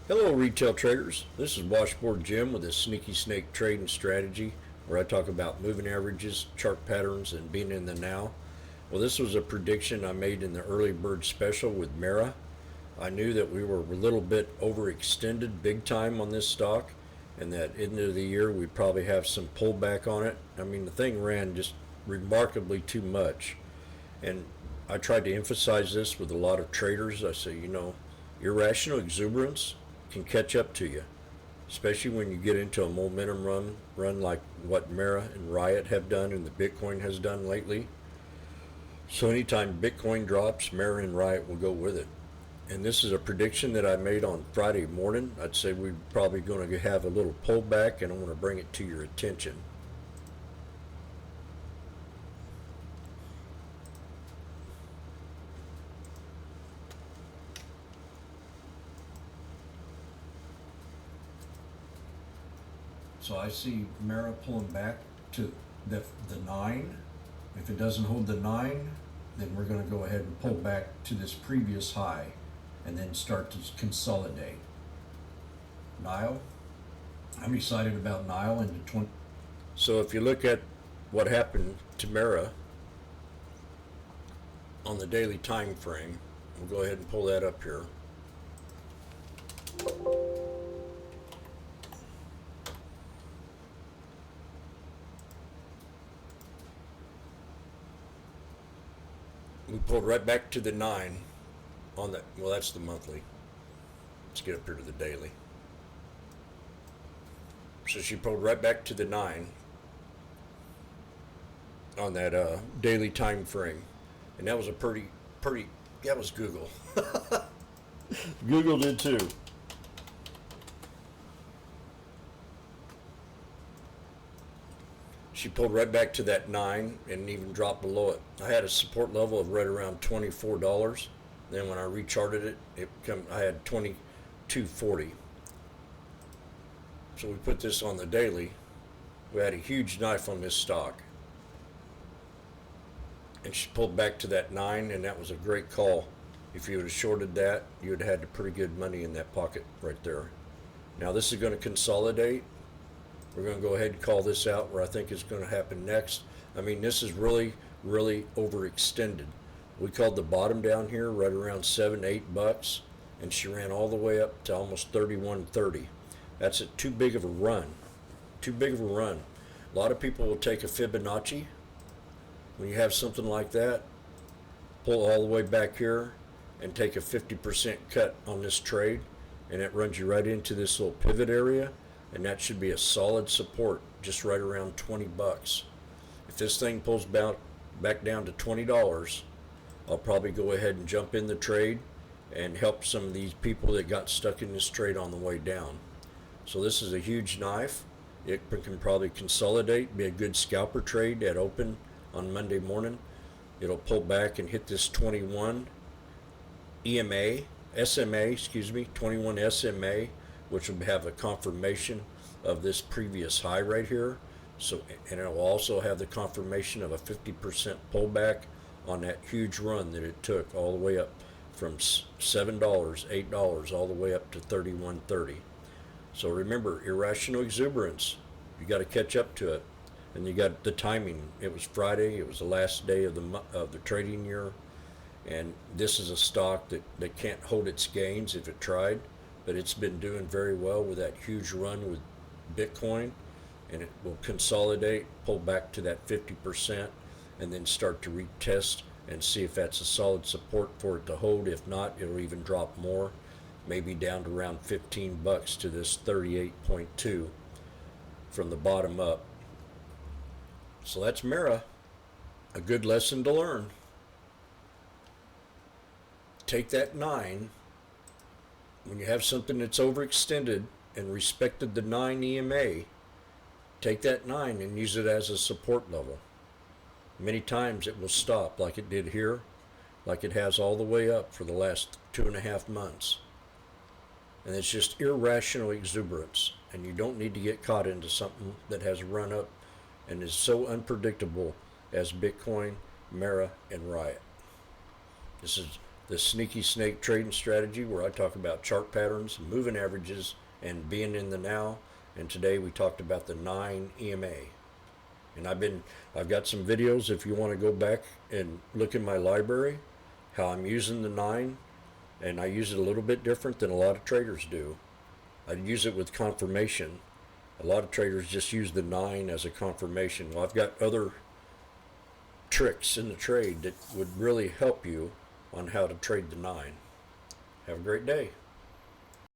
Hello retail traders, this is Washboardjim with a sneaky snake trading strategy where I talk about moving averages, chart patterns, and being in the now. Well, this was a prediction I made in the Earlybird special with Mara. I knew that we were a little bit overextended big time on this stock and that end of the year we'd probably have some pullback on it. I mean, the thing ran just remarkably too much. And I tried to emphasize this with a lot of traders. I say, irrational exuberance can catch up to you, especially when you get into a momentum run like what Mara and Riot have done and the Bitcoin has done lately. So anytime Bitcoin drops, Mara and Riot will go with it. And this is a prediction that I made on Friday morning. I'd say we're probably going to have a little pullback, and I want to bring it to your attention. So I see Mara pulling back to the 9. If it doesn't hold the 9, then we're going to go ahead and pull back to this previous high and then start to consolidate. Nile, I'm excited about Nile into 20. So if you look at what happened to Mara on the daily time frame, we'll go ahead and pull that up here. We pulled right back to the 9 on that. Well, that's the monthly. Let's get up here to the daily. So she pulled right back to the 9 on that daily time frame, and that was a pretty. That was Google. Google did too. She pulled right back to that 9 and even dropped below it. I had a support level of right around $24. Then when I recharted it, I had $22.40. So we put this on the daily. We had a huge knife on this stock. And she pulled back to that 9, and that was a great call. If you would have shorted that, you would have had pretty good money in that pocket right there. Now this is going to consolidate. We're going to go ahead and call this out where I think it's going to happen next. I mean, this is really overextended. We called the bottom down here right around $7-8, and she ran all the way up to almost $31.30. That's too big of a run. Too big of a run. A lot of people will take a Fibonacci when you have something like that, pull all the way back here, and take a 50% cut on this trade, and it runs you right into this little pivot area. And that should be a solid support just right around $20. If this thing pulls back down to $20, I'll probably go ahead and jump in the trade and help some of these people that got stuck in this trade on the way down. So this is a huge knife. It can probably consolidate, be a good scalper trade at open on Monday morning. It'll pull back and hit this 21 21 SMA, which will have a confirmation of this previous high right here. So, and it will also have the confirmation of a 50% pullback on that huge run that it took all the way up from $7, $8, all the way up to $31.30. So remember, irrational exuberance. You got to catch up to it, and you got the timing. It was Friday. It was the last day of the trading year, and this is a stock that can't hold its gains if it tried. But it's been doing very well with that huge run with Bitcoin, and it will consolidate, pull back to that 50%, and then start to retest and see if that's a solid support for it to hold. If not, it'll even drop more, maybe down to around $15 to this 38.2 from the bottom up. So that's Mara, a good lesson to learn. Take that 9. When you have something that's overextended and respected the 9 EMA, take that 9 and use it as a support level. Many times it will stop like it did here, like it has all the way up for the last 2.5 months. And it's just irrational exuberance, and you don't need to get caught into something that has run up and is so unpredictable as Bitcoin, Mara, and Riot. This is the sneaky snake trading strategy, where I talk about chart patterns, moving averages, and being in the now. And today we talked about the 9 EMA. And I've got some videos if you want to go back and look in my library, how I'm using the 9, and I use it a little bit different than a lot of traders do. I use it with confirmation. A lot of traders just use the 9 as a confirmation. Well, I've got other tricks in the trade that would really help you on how to trade the 9. Have a great day.